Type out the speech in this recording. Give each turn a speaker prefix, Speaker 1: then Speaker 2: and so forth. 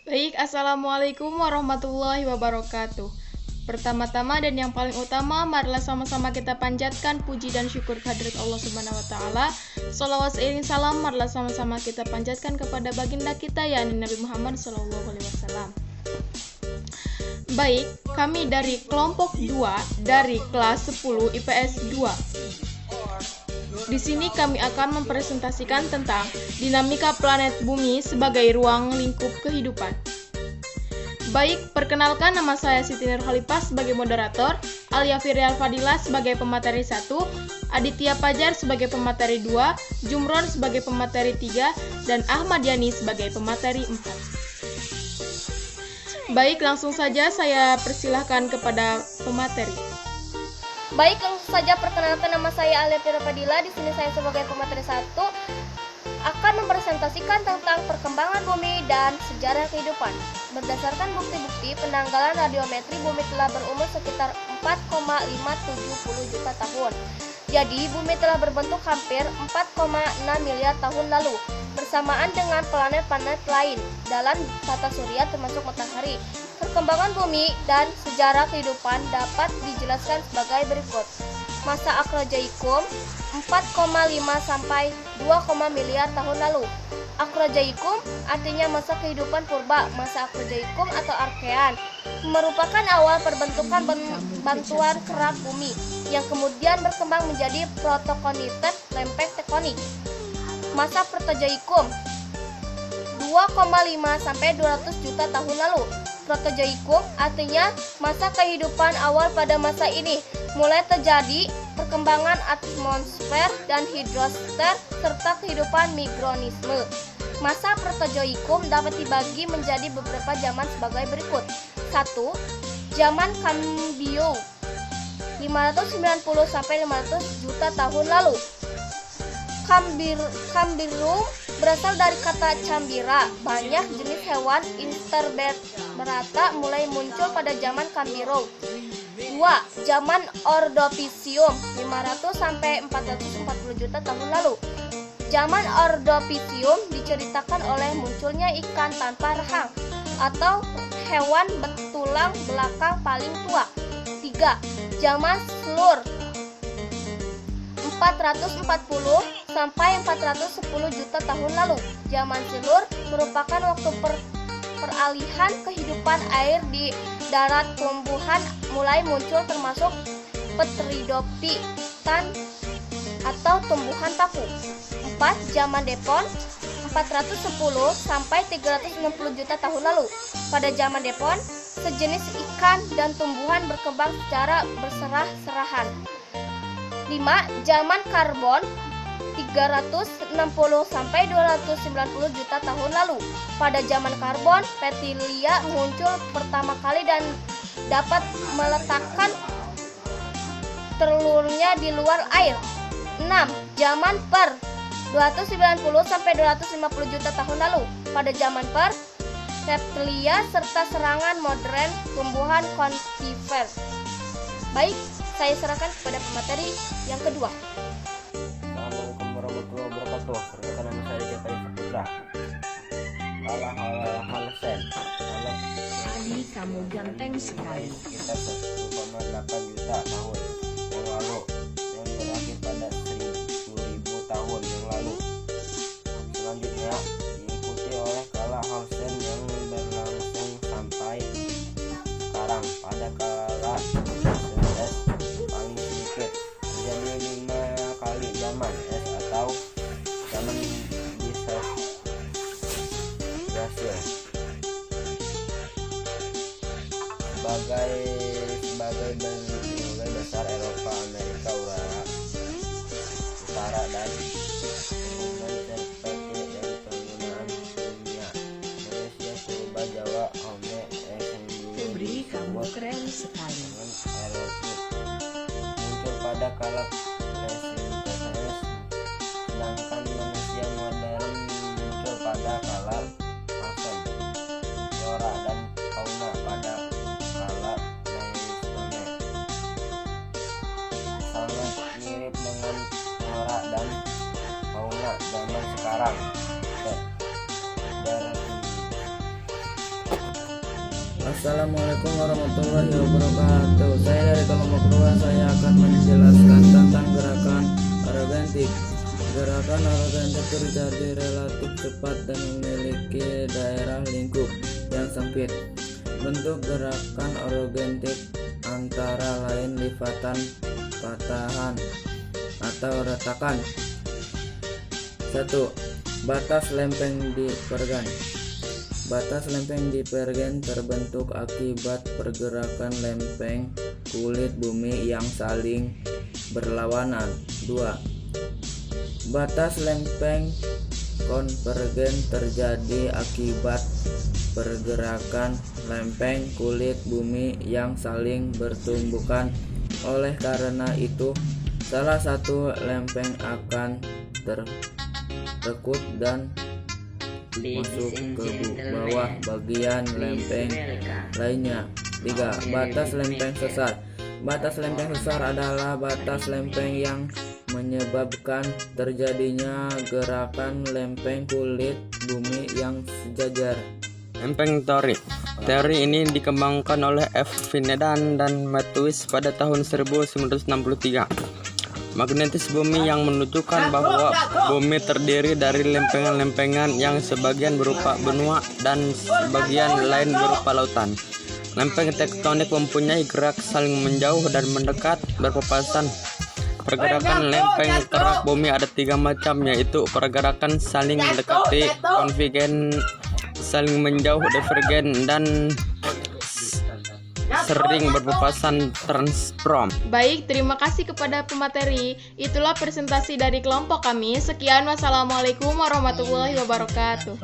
Speaker 1: Baik, Assalamualaikum warahmatullahi wabarakatuh. Pertama-tama dan yang paling utama, marilah sama-sama kita panjatkan puji dan syukur kehadirat Allah Subhanahu wa taala. Shalawat seiring salam marilah sama-sama kita panjatkan kepada baginda kita yakni Nabi Muhammad sallallahu alaihi wasallam. Baik, kami dari kelompok 2 dari kelas 10 IPS 2. Di sini kami akan mempresentasikan tentang dinamika planet bumi sebagai ruang lingkup kehidupan. Baik, perkenalkan nama saya Siti Nurhalifah sebagai moderator, Alia Firial Fadilah sebagai pemateri 1, Aditya Pajar sebagai pemateri 2, Jumron sebagai pemateri 3, dan Ahmad Yani sebagai pemateri 4. Baik, langsung saja saya persilahkan kepada pemateri.
Speaker 2: Baik, langsung saja perkenalkan nama saya Alia Firial Fadilah. Di sini saya sebagai pemateri 1 akan mempresentasikan tentang perkembangan bumi dan sejarah kehidupan. Berdasarkan bukti-bukti penanggalan radiometri, bumi telah berumur sekitar 4,570 juta tahun. Jadi, bumi telah berbentuk hampir 4,6 miliar tahun lalu, bersamaan dengan planet-planet lain dalam tata surya termasuk matahari. Perkembangan bumi dan sejarah kehidupan dapat dijelaskan sebagai berikut. Masa Acrojaikum 4,5 sampai 2, miliar tahun lalu. Acrojaikum artinya masa kehidupan purba. Masa Acrojaikum atau Archean merupakan awal perbentukan bantuan kerak bumi yang kemudian berkembang menjadi protokonitet lempeng tektonik. Masa Protozoikum 2,5 sampai 200 juta tahun lalu. Protozoikum artinya masa kehidupan awal. Pada masa ini mulai terjadi perkembangan atmosfer dan hidrosfer serta kehidupan mikroorganisme. Masa Protozoikum dapat dibagi menjadi beberapa zaman sebagai berikut. 1. Zaman Kambium 590 sampai 500 juta tahun lalu. Kambium berasal dari kata cambira. Banyak jenis hewan invertebrata mulai muncul pada zaman Kambium. 2. Zaman Ordovisium 500 sampai 440 juta tahun lalu. Zaman Ordovisium diceritakan oleh munculnya ikan tanpa rahang atau hewan bertulang belakang paling tua. 3. Zaman Silur 440 sampai 410 juta tahun lalu. Zaman Silur merupakan waktu peralihan kehidupan air di darat. Tumbuhan mulai muncul termasuk Pteridophyton atau tumbuhan paku. 4. Zaman Devon 410 sampai 360 juta tahun lalu. Pada zaman Devon, sejenis ikan dan tumbuhan berkembang secara berserah-serahan. 5. Zaman Karbon 360 sampai 290 juta tahun lalu. Pada zaman Karbon, Petilia muncul pertama kali dan dapat meletakkan telurnya di luar air. 6. Zaman Per 290 sampai 250 juta tahun lalu. Pada zaman Per, reptilia serta serangan modern tumbuhan kontifer. Baik, saya serahkan kepada pemateri yang kedua.
Speaker 3: Assalamualaikum warahmatullahi wabarakatuh. Perkenalkan nama saya Jepang Saputra. Halsen.
Speaker 4: Adi, kamu ganteng sekali.
Speaker 3: Sekitar 1,8 juta tahun yang lalu yang berakhir pada 10.000 tahun yang lalu. Selanjutnya diikuti oleh kala Halsen yang berlangsung sampai sekarang. Pada kala es paling sedikit terjadi 5 kali zaman es atau zaman Brasil sebagai benua besar Eropa, Amerika Utara dan kemudian seperti dari penggunaan dunia Indonesia, Sumba, Jawa, Homo
Speaker 4: Febri, kamu keren sekali.
Speaker 3: muncul pada kala Pleistocene, sedangkan manusia modern muncul pada kala Halsen. Flora dan fauna pada kala Pleistocene sangat mirip dengan flora dan fauna zaman sekarang.
Speaker 5: Assalamualaikum warahmatullahi wabarakatuh. Saya dari kelompok 2, saya akan menjelaskan tentang gerakan orogentik. Gerakan orogentik terjadi relatif cepat dan memiliki daerah lingkup yang sempit. Bentuk gerakan orogentik antara lain lipatan, patahan, atau retakan. 1. Batas lempeng di pergan. Batas lempeng di pergen terbentuk akibat pergerakan lempeng kulit bumi yang saling berlawanan. 2. Batas lempeng konvergen terjadi akibat pergerakan lempeng kulit bumi yang saling bertumbukan. Oleh karena itu, salah satu lempeng akan tertekuk dan masuk ke bawah bagian lempeng lainnya. 3. Batas lempeng sesar. Batas lempeng sesar adalah batas lempeng yang menyebabkan terjadinya gerakan lempeng kulit bumi yang sejajar.
Speaker 6: Lempeng teori. Teori ini dikembangkan oleh F. Finedan dan Matthews pada tahun 1963. Magnetis bumi yang menunjukkan bahwa bumi terdiri dari lempengan-lempengan yang sebagian berupa benua dan sebagian lain berupa lautan. Lempeng tektonik mempunyai gerak saling menjauh dan mendekat berpapasan. Pergerakan lempeng kerak bumi ada 3 macam, yaitu pergerakan saling mendekati, konvergen, saling menjauh, divergen, dan sering berpapasan, transform.
Speaker 1: Baik, terima kasih kepada pemateri. Itulah presentasi dari kelompok kami. Sekian, wassalamualaikum warahmatullahi wabarakatuh.